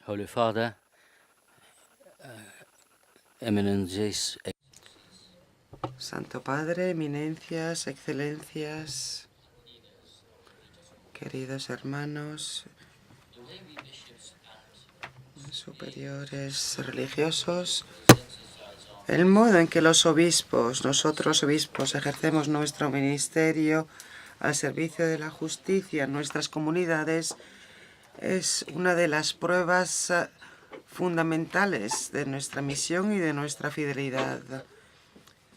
Holy Father, Eminences, Santo Padre, eminencias, excelencias, queridos hermanos, superiores religiosos, el modo en que los obispos, nosotros obispos, ejercemos nuestro ministerio al servicio de la justicia en nuestras comunidades es una de las pruebas fundamentales de nuestra misión y de nuestra fidelidad.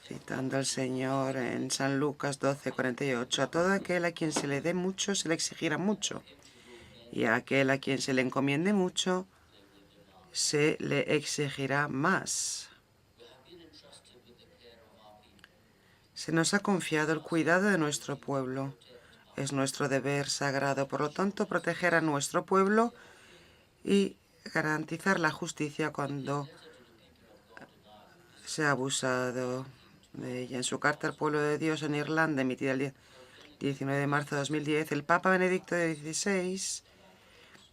Citando al Señor en San Lucas 12:48, a todo aquel a quien se le dé mucho se le exigirá mucho, y a aquel a quien se le encomiende mucho se le exigirá más. Se nos ha confiado el cuidado de nuestro pueblo. Es nuestro deber sagrado, por lo tanto, proteger a nuestro pueblo y garantizar la justicia cuando se ha abusado de ella. En su carta al pueblo de Dios en Irlanda, emitida el 19 de marzo de 2010, el Papa Benedicto XVI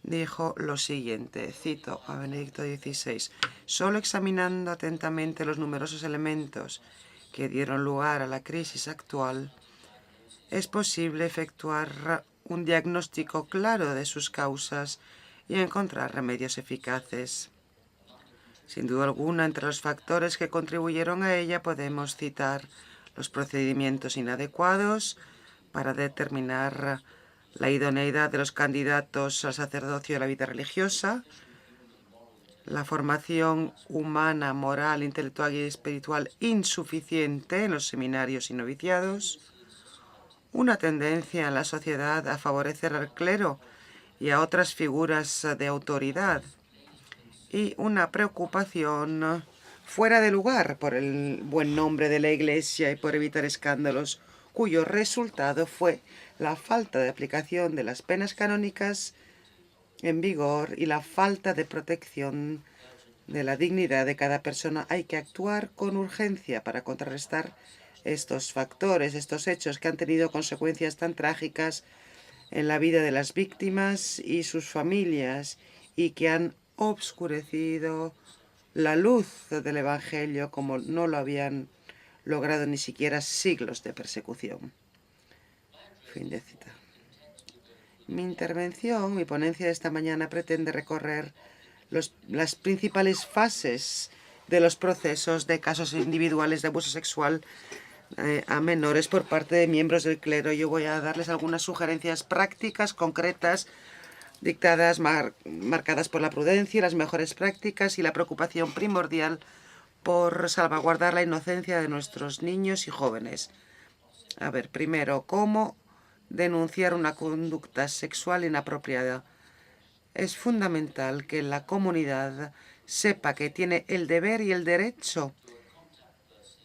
dijo lo siguiente, cito a Benedicto XVI, solo examinando atentamente los numerosos elementos que dieron lugar a la crisis actual, es posible efectuar un diagnóstico claro de sus causas y encontrar remedios eficaces. Sin duda alguna, entre los factores que contribuyeron a ella podemos citar los procedimientos inadecuados para determinar la idoneidad de los candidatos al sacerdocio y a la vida religiosa, la formación humana, moral, intelectual y espiritual insuficiente en los seminarios y noviciados, una tendencia en la sociedad a favorecer al clero y a otras figuras de autoridad, y una preocupación fuera de lugar por el buen nombre de la Iglesia y por evitar escándalos, cuyo resultado fue la falta de aplicación de las penas canónicas en vigor y la falta de protección de la dignidad de cada persona. Hay que actuar con urgencia para contrarrestar estos factores, estos hechos que han tenido consecuencias tan trágicas en la vida de las víctimas y sus familias y que han obscurecido la luz del Evangelio como no lo habían logrado ni siquiera siglos de persecución. Fin de cita. Mi intervención, mi ponencia de esta mañana pretende recorrer las principales fases de los procesos de casos individuales de abuso sexual a menores por parte de miembros del clero. Yo voy a darles algunas sugerencias prácticas, concretas, dictadas, marcadas por la prudencia y las mejores prácticas y la preocupación primordial por salvaguardar la inocencia de nuestros niños y jóvenes. A ver, primero, ¿cómo denunciar una conducta sexual inapropiada? Es fundamental que la comunidad sepa que tiene el deber y el derecho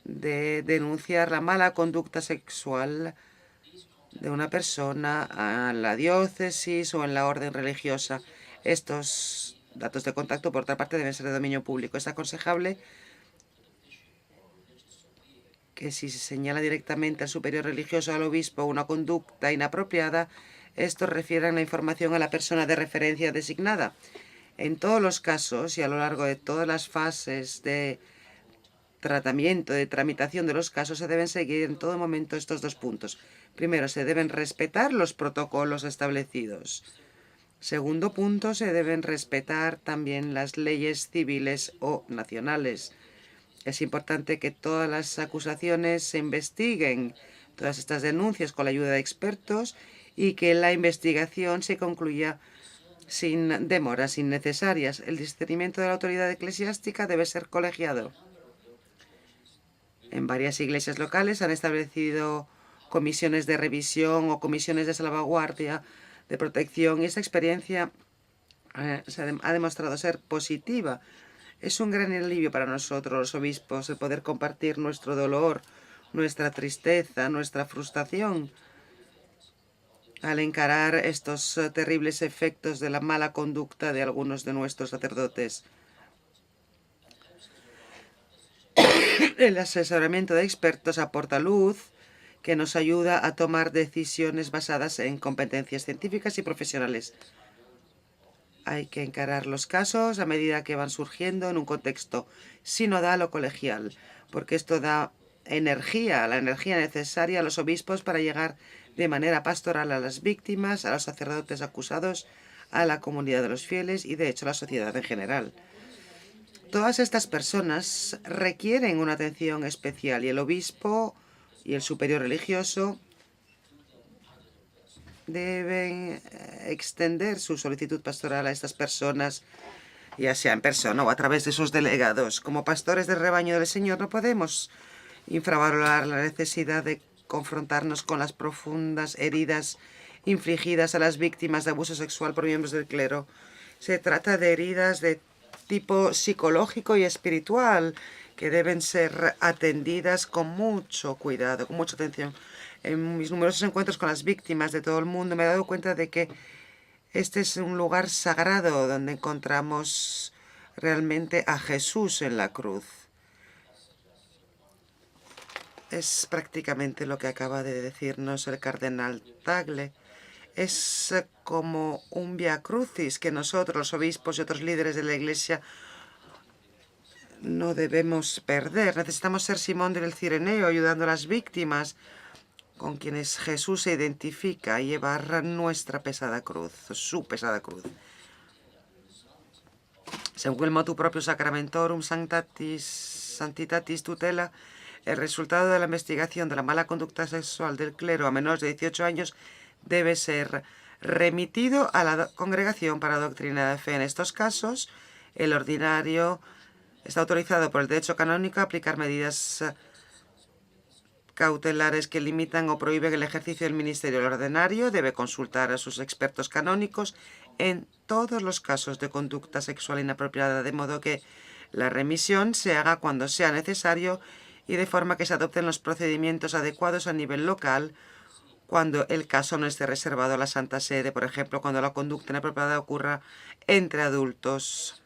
de denunciar la mala conducta sexual de una persona a la diócesis o en la orden religiosa. Estos datos de contacto, por otra parte, deben ser de dominio público. Es aconsejable que si se señala directamente al superior religioso o al obispo una conducta inapropiada, estos refieran la información a la persona de referencia designada. En todos los casos y a lo largo de todas las fases de tratamiento, de tramitación de los casos, se deben seguir en todo momento estos dos puntos. Primero, se deben respetar los protocolos establecidos. Segundo punto, se deben respetar también las leyes civiles o nacionales. Es importante que todas las acusaciones se investiguen, todas estas denuncias con la ayuda de expertos y que la investigación se concluya sin demoras innecesarias. El discernimiento de la autoridad eclesiástica debe ser colegiado. En varias iglesias locales han establecido comisiones de revisión o comisiones de salvaguardia, de protección, y esta experiencia ha demostrado ser positiva. Es un gran alivio para nosotros, los obispos, el poder compartir nuestro dolor, nuestra tristeza, nuestra frustración al encarar estos terribles efectos de la mala conducta de algunos de nuestros sacerdotes. El asesoramiento de expertos aporta luz que nos ayuda a tomar decisiones basadas en competencias científicas y profesionales. Hay que encarar los casos a medida que van surgiendo en un contexto sinodal o colegial, porque esto da energía, la energía necesaria a los obispos para llegar de manera pastoral a las víctimas, a los sacerdotes acusados, a la comunidad de los fieles y, de hecho, a la sociedad en general. Todas estas personas requieren una atención especial y el obispo y el superior religioso deben extender su solicitud pastoral a estas personas, ya sea en persona o a través de sus delegados. Como pastores del rebaño del Señor no podemos infravalorar la necesidad de confrontarnos con las profundas heridas infligidas a las víctimas de abuso sexual por miembros del clero. Se trata de heridas de tipo psicológico y espiritual que deben ser atendidas con mucho cuidado, con mucha atención. En mis numerosos encuentros con las víctimas de todo el mundo me he dado cuenta de que este es un lugar sagrado donde encontramos realmente a Jesús en la cruz. Es prácticamente lo que acaba de decirnos el cardenal Tagle. Es como un vía crucis que nosotros, los obispos y otros líderes de la Iglesia, no debemos perder. Necesitamos ser Simón del Cireneo, ayudando a las víctimas con quienes Jesús se identifica y llevar nuestra pesada cruz, su pesada cruz. Según el motu proprio Sacramentorum Sanctitatis Tutela, el resultado de la investigación de la mala conducta sexual del clero a menores de 18 años debe ser remitido a la Congregación para la Doctrina de Fe. En estos casos, el ordinario está autorizado por el derecho canónico a aplicar medidas cautelares que limitan o prohíben el ejercicio del ministerio. El ordinario debe consultar a sus expertos canónicos en todos los casos de conducta sexual inapropiada, de modo que la remisión se haga cuando sea necesario y de forma que se adopten los procedimientos adecuados a nivel local cuando el caso no esté reservado a la Santa Sede, por ejemplo, cuando la conducta inapropiada ocurra entre adultos.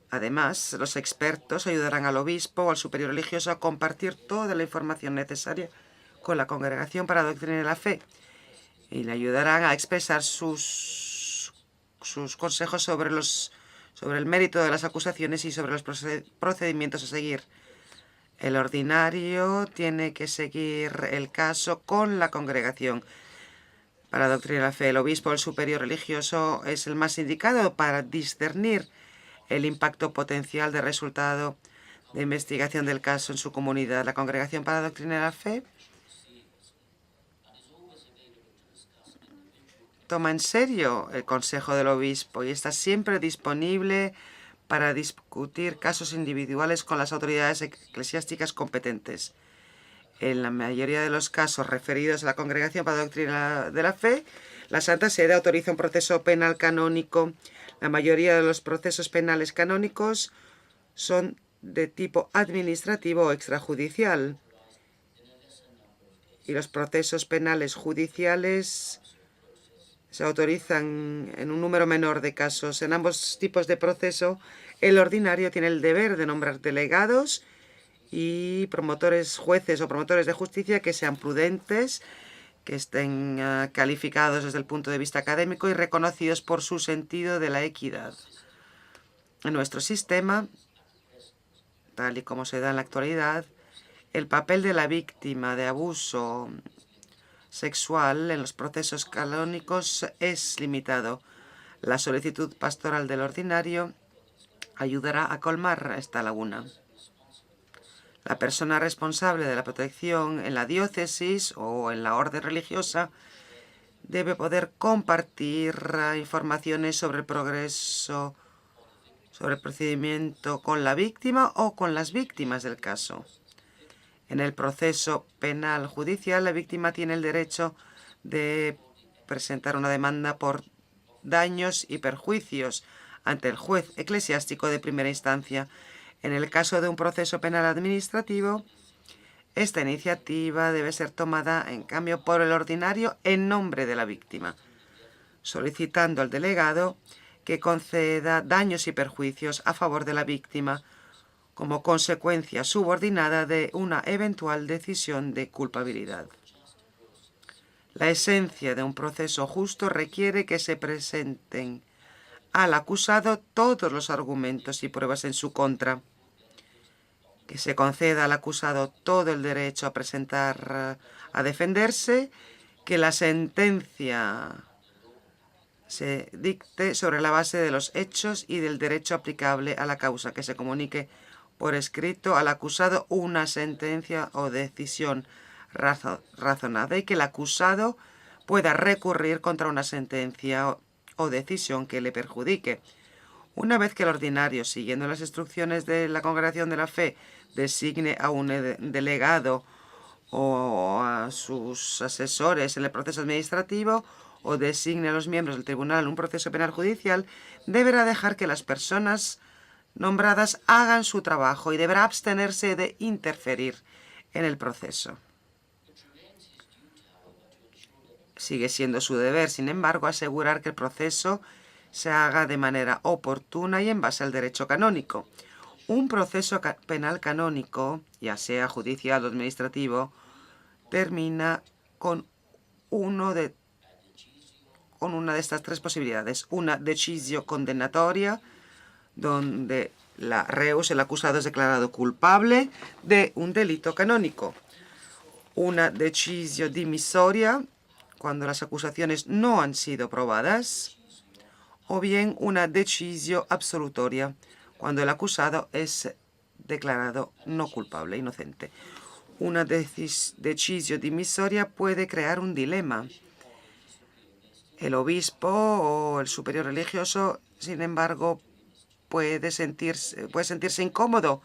Además, los expertos ayudarán al obispo o al superior religioso a compartir toda la información necesaria con la Congregación para la Doctrina de la Fe y le ayudarán a expresar sus consejos sobre el mérito de las acusaciones y sobre los procedimientos a seguir. El ordinario tiene que seguir el caso con la Congregación para la Doctrina de la Fe. El obispo o el superior religioso es el más indicado para discernir el impacto potencial de resultado de investigación del caso en su comunidad. La Congregación para la Doctrina de la Fe toma en serio el consejo del obispo y está siempre disponible para discutir casos individuales con las autoridades eclesiásticas competentes. En la mayoría de los casos referidos a la Congregación para la Doctrina de la Fe, la Santa Sede autoriza un proceso penal canónico. La mayoría de los procesos penales canónicos son de tipo administrativo o extrajudicial. Y los procesos penales judiciales se autorizan en un número menor de casos. En ambos tipos de proceso, el ordinario tiene el deber de nombrar delegados y promotores, jueces o promotores de justicia que sean prudentes, que estén calificados desde el punto de vista académico y reconocidos por su sentido de la equidad. En nuestro sistema, tal y como se da en la actualidad, el papel de la víctima de abuso sexual en los procesos canónicos es limitado. La solicitud pastoral del ordinario ayudará a colmar esta laguna. La persona responsable de la protección en la diócesis o en la orden religiosa debe poder compartir informaciones sobre el progreso, sobre el procedimiento con la víctima o con las víctimas del caso. En el proceso penal judicial, la víctima tiene el derecho de presentar una demanda por daños y perjuicios ante el juez eclesiástico de primera instancia. En el caso de un proceso penal administrativo, esta iniciativa debe ser tomada, en cambio, por el ordinario en nombre de la víctima, solicitando al delegado que conceda daños y perjuicios a favor de la víctima como consecuencia subordinada de una eventual decisión de culpabilidad. La esencia de un proceso justo requiere que se presenten al acusado todos los argumentos y pruebas en su contra, que se conceda al acusado todo el derecho a presentar, a defenderse, que la sentencia se dicte sobre la base de los hechos y del derecho aplicable a la causa, que se comunique por escrito al acusado una sentencia o decisión razonada y que el acusado pueda recurrir contra una sentencia o decisión que le perjudique. Una vez que el ordinario, siguiendo las instrucciones de la Congregación de la Fe, designe a un delegado o a sus asesores en el proceso administrativo o designe a los miembros del tribunal en un proceso penal judicial, deberá dejar que las personas nombradas hagan su trabajo y deberá abstenerse de interferir en el proceso. Sigue siendo su deber, sin embargo, asegurar que el proceso se haga de manera oportuna y en base al derecho canónico. Un proceso penal canónico, ya sea judicial o administrativo, termina con una de estas tres posibilidades. Una decisio condenatoria, donde la reus, el acusado, es declarado culpable de un delito canónico. Una decisio dimisoria, cuando las acusaciones no han sido probadas. O bien una decisio absolutoria, cuando el acusado es declarado no culpable, inocente. Una decisio dimisoria puede crear un dilema. El obispo o el superior religioso, sin embargo, puede sentirse incómodo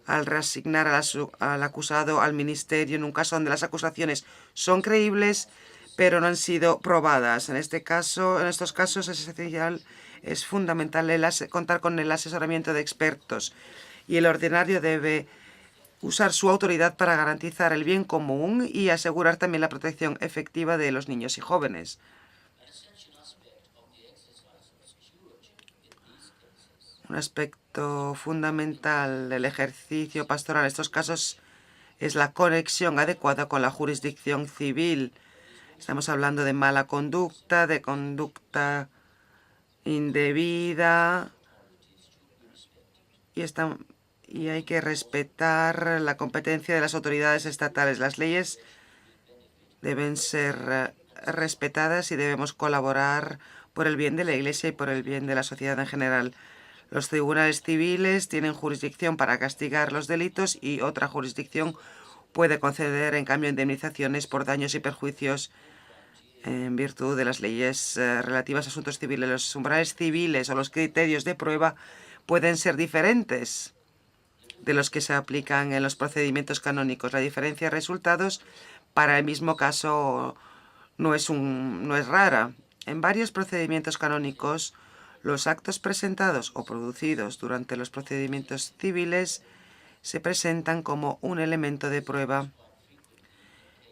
al reasignar al acusado al ministerio en un caso donde las acusaciones son creíbles, pero no han sido probadas. En estos casos es fundamental contar con el asesoramiento de expertos y el ordinario debe usar su autoridad para garantizar el bien común y asegurar también la protección efectiva de los niños y jóvenes. Un aspecto fundamental del ejercicio pastoral en estos casos es la conexión adecuada con la jurisdicción civil. Estamos hablando de mala conducta, de conducta indebida y hay que respetar la competencia de las autoridades estatales. Las leyes deben ser respetadas y debemos colaborar por el bien de la Iglesia y por el bien de la sociedad en general. Los tribunales civiles tienen jurisdicción para castigar los delitos y otra jurisdicción puede conceder, en cambio, indemnizaciones por daños y perjuicios en virtud de las leyes relativas a asuntos civiles. Los umbrales civiles o los criterios de prueba pueden ser diferentes de los que se aplican en los procedimientos canónicos. La diferencia de resultados para el mismo caso no es rara. En varios procedimientos canónicos, los actos presentados o producidos durante los procedimientos civiles se presentan como un elemento de prueba.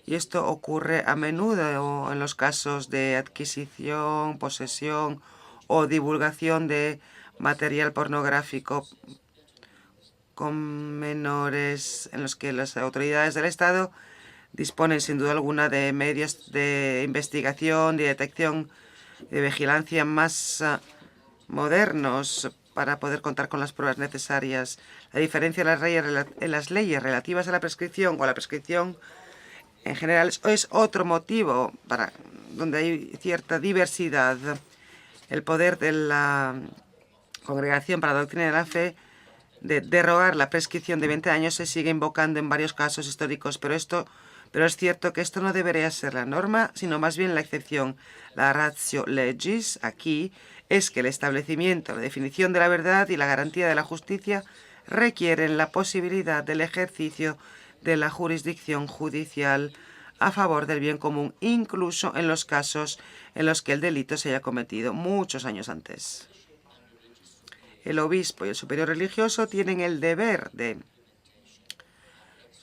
Y esto ocurre a menudo en los casos de adquisición, posesión o divulgación de material pornográfico con menores, en los que las autoridades del Estado disponen sin duda alguna de medios de investigación, de detección, de vigilancia más modernos para poder contar con las pruebas necesarias. La diferencia en las leyes relativas a la prescripción o la prescripción en general es otro motivo donde hay cierta diversidad. El poder de la Congregación para la Doctrina de la Fe de derogar la prescripción de 20 años se sigue invocando en varios casos históricos, pero es cierto que esto no debería ser la norma, sino más bien la excepción. La ratio legis aquí es que el establecimiento, la definición de la verdad y la garantía de la justicia requieren la posibilidad del ejercicio de la jurisdicción judicial a favor del bien común, incluso en los casos en los que el delito se haya cometido muchos años antes. El obispo y el superior religioso tienen el deber de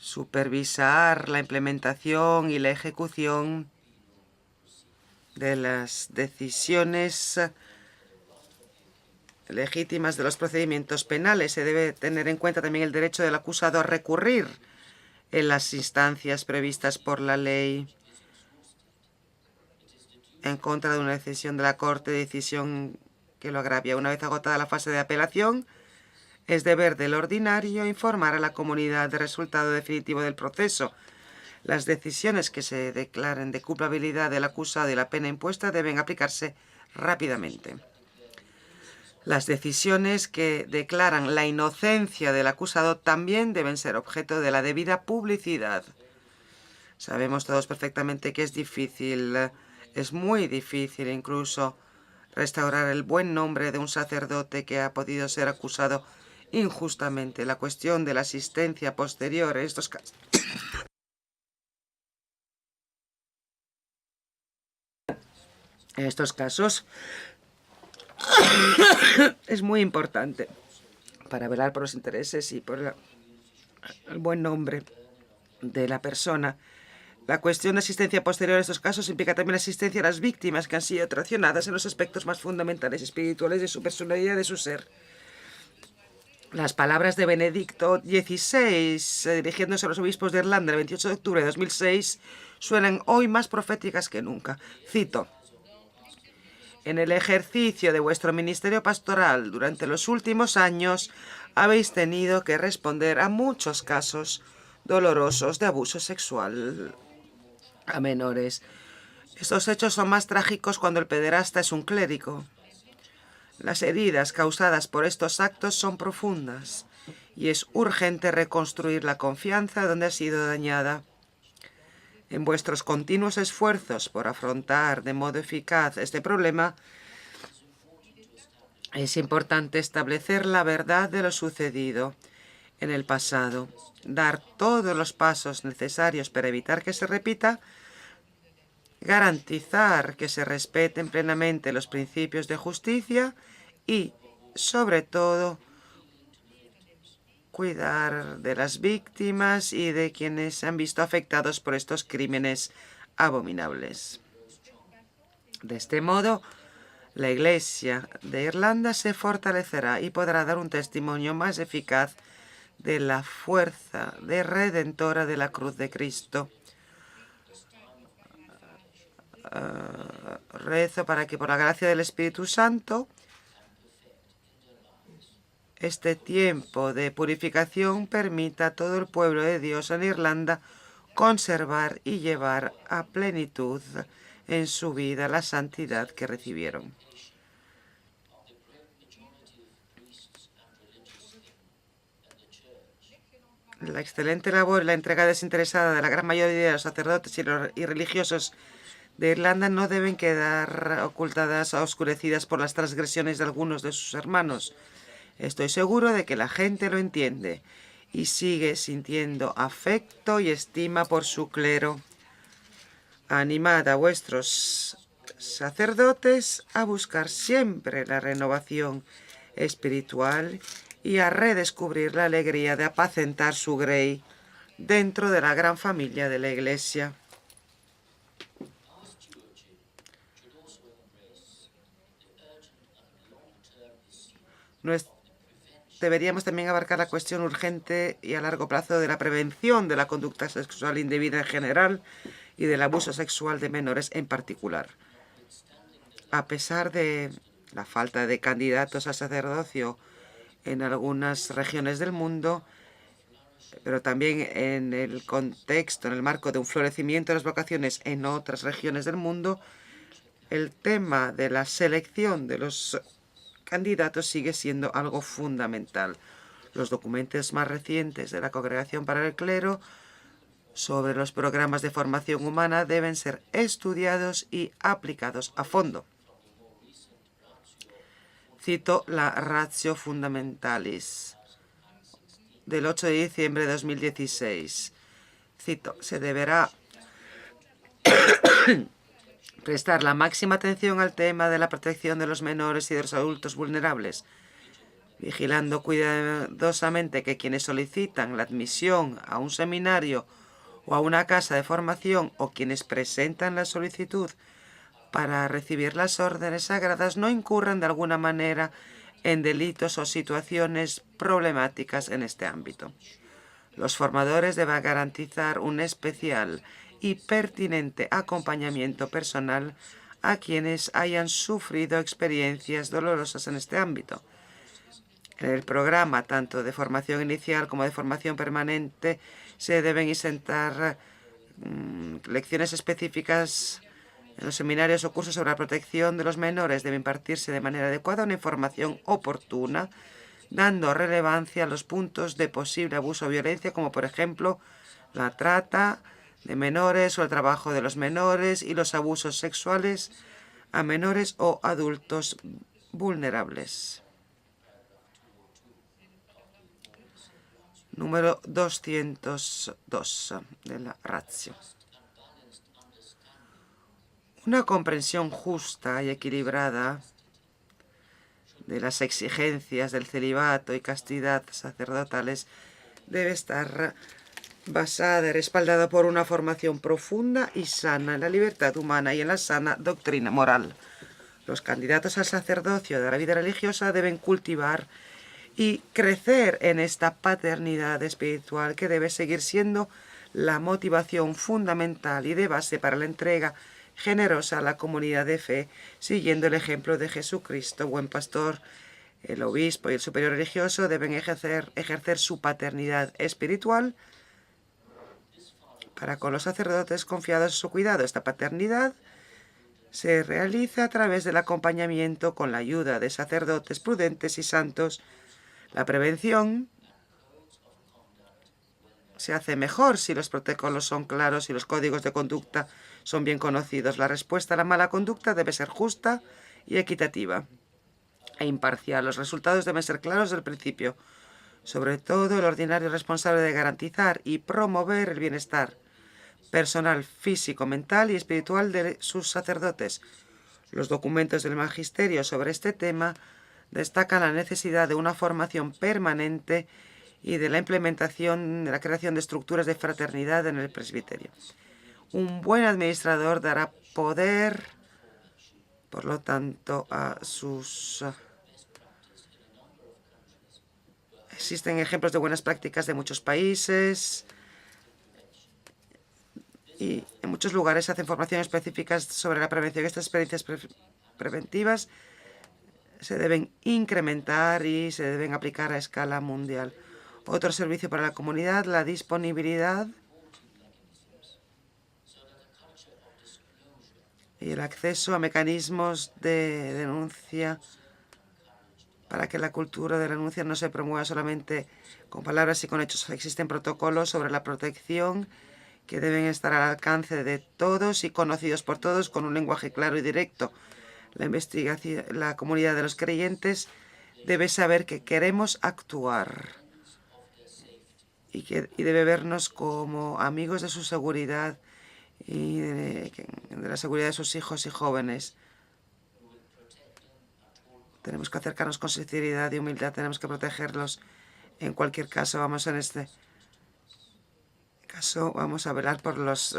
supervisar la implementación y la ejecución de las decisiones legítimas de los procedimientos penales. Se debe tener en cuenta también el derecho del acusado a recurrir en las instancias previstas por la ley. en contra de una decisión de la Corte, decisión que lo agravia. Una vez agotada la fase de apelación, es deber del ordinario informar a la comunidad del resultado definitivo del proceso. Las decisiones que se declaren de culpabilidad del acusado y la pena impuesta deben aplicarse rápidamente. Las decisiones que declaran la inocencia del acusado también deben ser objeto de la debida publicidad. Sabemos todos perfectamente que es difícil, es muy difícil incluso restaurar el buen nombre de un sacerdote que ha podido ser acusado injustamente. La cuestión de la asistencia posterior en estos casos es muy importante para velar por los intereses y por el buen nombre de la persona. La cuestión de asistencia posterior en estos casos implica también la asistencia a las víctimas que han sido traicionadas en los aspectos más fundamentales y espirituales de su personalidad y de su ser. Las palabras de Benedicto XVI, dirigiéndose a los obispos de Irlanda el 28 de octubre de 2006, suenan hoy más proféticas que nunca. Cito: en el ejercicio de vuestro ministerio pastoral durante los últimos años habéis tenido que responder a muchos casos dolorosos de abuso sexual a menores. Estos hechos son más trágicos cuando el pederasta es un clérigo. Las heridas causadas por estos actos son profundas y es urgente reconstruir la confianza donde ha sido dañada. En vuestros continuos esfuerzos por afrontar de modo eficaz este problema, es importante establecer la verdad de lo sucedido en el pasado, dar todos los pasos necesarios para evitar que se repita, garantizar que se respeten plenamente los principios de justicia y, sobre todo, cuidar de las víctimas y de quienes se han visto afectados por estos crímenes abominables. De este modo, la Iglesia de Irlanda se fortalecerá y podrá dar un testimonio más eficaz de la fuerza redentora de la cruz de Cristo. Rezo para que por la gracia del Espíritu Santo este tiempo de purificación permita a todo el pueblo de Dios en Irlanda conservar y llevar a plenitud en su vida la santidad que recibieron. La excelente labor y la entrega desinteresada de la gran mayoría de los sacerdotes y religiosos de Irlanda no deben quedar ocultadas o oscurecidas por las transgresiones de algunos de sus hermanos. Estoy seguro de que la gente lo entiende y sigue sintiendo afecto y estima por su clero. Animad a vuestros sacerdotes a buscar siempre la renovación espiritual y a redescubrir la alegría de apacentar su grey dentro de la gran familia de la Iglesia. Deberíamos también abarcar la cuestión urgente y a largo plazo de la prevención de la conducta sexual indebida en general y del abuso sexual de menores en particular. A pesar de la falta de candidatos a sacerdocio en algunas regiones del mundo, pero también en el contexto, en el marco de un florecimiento de las vocaciones en otras regiones del mundo, el tema de la selección de los candidatos sigue siendo algo fundamental. Los documentos más recientes de la Congregación para el Clero sobre los programas de formación humana deben ser estudiados y aplicados a fondo. Cito la Ratio Fundamentalis del 8 de diciembre de 2016. Cito: se deberá prestar la máxima atención al tema de la protección de los menores y de los adultos vulnerables, vigilando cuidadosamente que quienes solicitan la admisión a un seminario o a una casa de formación o quienes presentan la solicitud para recibir las órdenes sagradas no incurran de alguna manera en delitos o situaciones problemáticas en este ámbito. Los formadores deben garantizar un especial y pertinente acompañamiento personal a quienes hayan sufrido experiencias dolorosas en este ámbito. En el programa, tanto de formación inicial como de formación permanente, se deben insertar lecciones específicas en los seminarios o cursos sobre la protección de los menores. Debe impartirse de manera adecuada una información oportuna, dando relevancia a los puntos de posible abuso o violencia, como por ejemplo la trata de menores o el trabajo de los menores y los abusos sexuales a menores o adultos vulnerables. Número 202 de la ratio. Una comprensión justa y equilibrada de las exigencias del celibato y castidad sacerdotales debe estar basada y respaldada por una formación profunda y sana en la libertad humana y en la sana doctrina moral. Los candidatos al sacerdocio de la vida religiosa deben cultivar y crecer en esta paternidad espiritual que debe seguir siendo la motivación fundamental y de base para la entrega generosa a la comunidad de fe, siguiendo el ejemplo de Jesucristo, buen pastor. El obispo y el superior religioso deben ejercer su paternidad espiritual para con los sacerdotes confiados en su cuidado. Esta paternidad se realiza a través del acompañamiento con la ayuda de sacerdotes prudentes y santos. La prevención se hace mejor si los protocolos son claros y los códigos de conducta son bien conocidos. La respuesta a la mala conducta debe ser justa y equitativa e imparcial. Los resultados deben ser claros desde el principio. Sobre todo, el ordinario responsable de garantizar y promover el bienestar personal, físico, mental y espiritual de sus sacerdotes. Los documentos del magisterio sobre este tema destacan la necesidad de una formación permanente y de la implementación de la creación de estructuras de fraternidad en el presbiterio. Un buen administrador dará poder, por lo tanto, a sus... Existen ejemplos de buenas prácticas de muchos países y en muchos lugares se hacen formaciones específicas sobre la prevención. Estas experiencias preventivas se deben incrementar y se deben aplicar a escala mundial. Otro servicio para la comunidad, la disponibilidad y el acceso a mecanismos de denuncia para que la cultura de la denuncia no se promueva solamente con palabras y con hechos. Existen protocolos sobre la protección que deben estar al alcance de todos y conocidos por todos con un lenguaje claro y directo. La comunidad de los creyentes debe saber que queremos actuar y debe vernos como amigos de su seguridad y de la seguridad de sus hijos y jóvenes. Tenemos que acercarnos con sinceridad y humildad, tenemos que protegerlos en cualquier caso. En este caso vamos a velar por los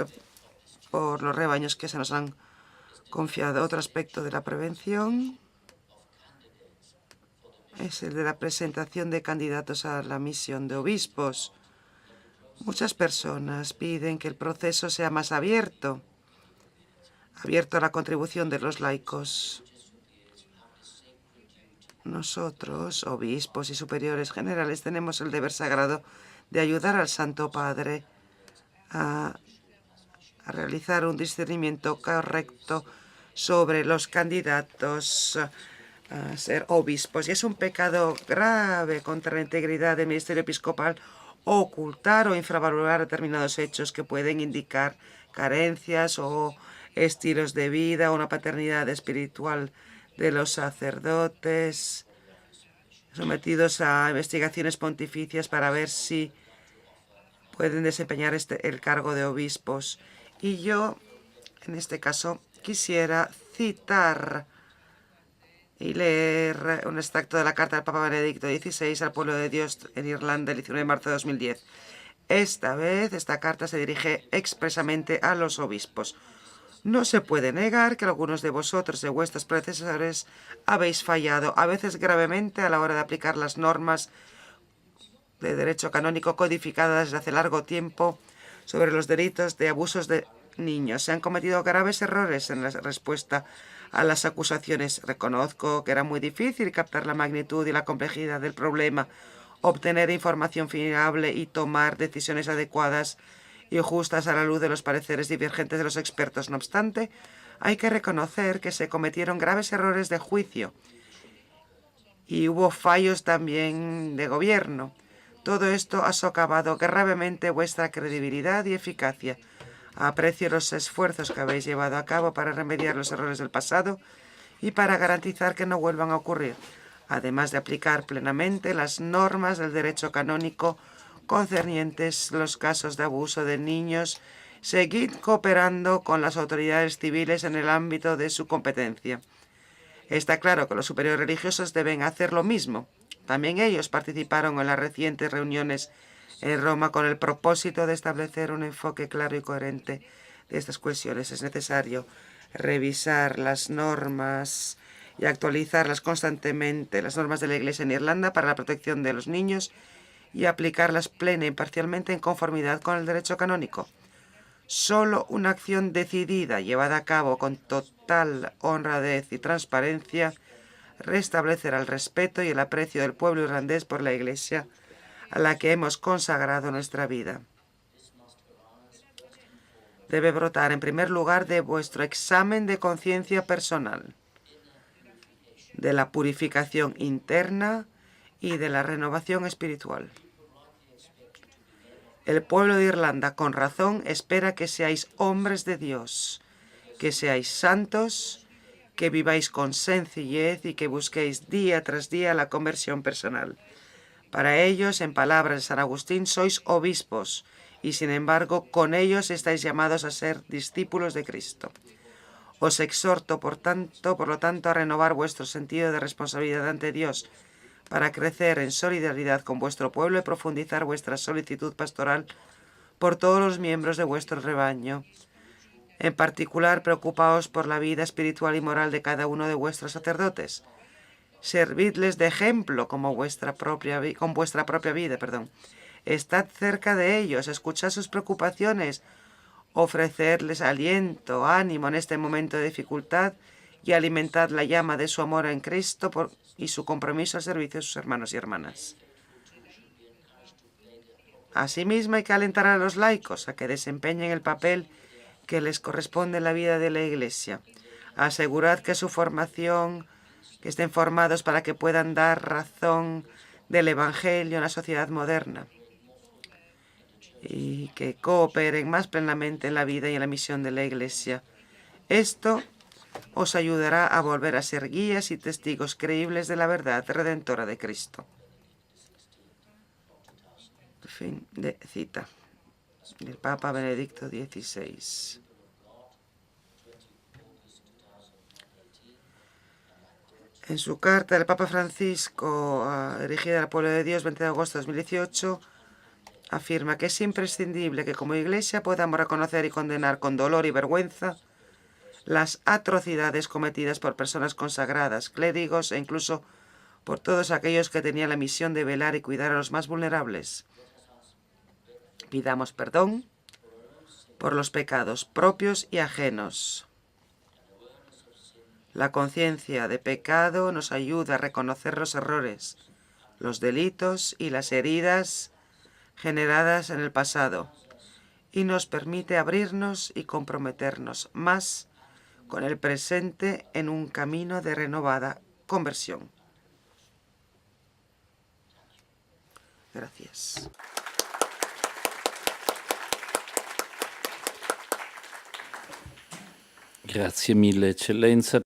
rebaños que se nos han confiado. Otro aspecto de la prevención es el de la presentación de candidatos a la misión de obispos. Muchas personas piden que el proceso sea más abierto a la contribución de los laicos. Nosotros, obispos y superiores generales, tenemos el deber sagrado de ayudar al Santo Padre a realizar un discernimiento correcto sobre los candidatos a ser obispos. Y es un pecado grave contra la integridad del ministerio episcopal ocultar o infravalorar determinados hechos que pueden indicar carencias o estilos de vida o una paternidad espiritual de los sacerdotes sometidos a investigaciones pontificias para ver si pueden desempeñar el cargo de obispos. Y yo, en este caso, quisiera citar y leer un extracto de la carta del Papa Benedicto XVI al pueblo de Dios en Irlanda el 19 de marzo de 2010. Esta vez, esta carta se dirige expresamente a los obispos. No se puede negar que algunos de vosotros, de vuestros predecesores, habéis fallado, a veces gravemente, a la hora de aplicar las normas de derecho canónico codificadas desde hace largo tiempo sobre los delitos de abusos niños. Se han cometido graves errores en la respuesta a las acusaciones. Reconozco que era muy difícil captar la magnitud y la complejidad del problema, obtener información fiable y tomar decisiones adecuadas y justas a la luz de los pareceres divergentes de los expertos. No obstante, hay que reconocer que se cometieron graves errores de juicio y hubo fallos también de gobierno. Todo esto ha socavado gravemente vuestra credibilidad y eficacia. Aprecio los esfuerzos que habéis llevado a cabo para remediar los errores del pasado y para garantizar que no vuelvan a ocurrir, además de aplicar plenamente las normas del derecho canónico concernientes los casos de abuso de niños. Seguid cooperando con las autoridades civiles en el ámbito de su competencia. Está claro que los superiores religiosos deben hacer lo mismo. También ellos participaron en las recientes reuniones en Roma con el propósito de establecer un enfoque claro y coherente de estas cuestiones. Es necesario revisar las normas y actualizarlas constantemente, las normas de la Iglesia en Irlanda para la protección de los niños, y aplicarlas plena y imparcialmente en conformidad con el derecho canónico. Solo una acción decidida, llevada a cabo con total honradez y transparencia, restablecerá el respeto y el aprecio del pueblo irlandés por la Iglesia a la que hemos consagrado nuestra vida. Debe brotar en primer lugar de vuestro examen de conciencia personal, de la purificación interna y de la renovación espiritual. El pueblo de Irlanda, con razón, espera que seáis hombres de Dios, que seáis santos, que viváis con sencillez y que busquéis día tras día la conversión personal. Para ellos, en palabras de San Agustín, sois obispos y, sin embargo, con ellos estáis llamados a ser discípulos de Cristo. Os exhorto, por lo tanto, a renovar vuestro sentido de responsabilidad ante Dios, para crecer en solidaridad con vuestro pueblo y profundizar vuestra solicitud pastoral por todos los miembros de vuestro rebaño. En particular, preocupaos por la vida espiritual y moral de cada uno de vuestros sacerdotes. Servidles de ejemplo con vuestra propia vida. Estad cerca de ellos, escuchad sus preocupaciones, ofrecerles aliento, ánimo en este momento de dificultad y alimentad la llama de su amor en Cristo y su compromiso al servicio de sus hermanos y hermanas. Asimismo, hay que alentar a los laicos a que desempeñen el papel que les corresponde en la vida de la Iglesia. Asegurad que que estén formados para que puedan dar razón del Evangelio en la sociedad moderna y que cooperen más plenamente en la vida y en la misión de la Iglesia. Esto os ayudará a volver a ser guías y testigos creíbles de la verdad redentora de Cristo. Fin de cita del Papa Benedicto XVI. En su carta, el Papa Francisco, dirigida al pueblo de Dios, 20 de agosto de 2018, afirma que es imprescindible que como Iglesia podamos reconocer y condenar con dolor y vergüenza las atrocidades cometidas por personas consagradas, clérigos e incluso por todos aquellos que tenían la misión de velar y cuidar a los más vulnerables. Pidamos perdón por los pecados propios y ajenos. La conciencia de pecado nos ayuda a reconocer los errores, los delitos y las heridas generadas en el pasado y nos permite abrirnos y comprometernos más con el presente en un camino de renovada conversión. Gracias. Grazie mille, Eccellenza.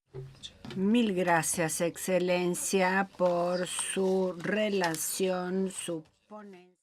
Mil gracias, Excelencia, por su relación, su ponencia.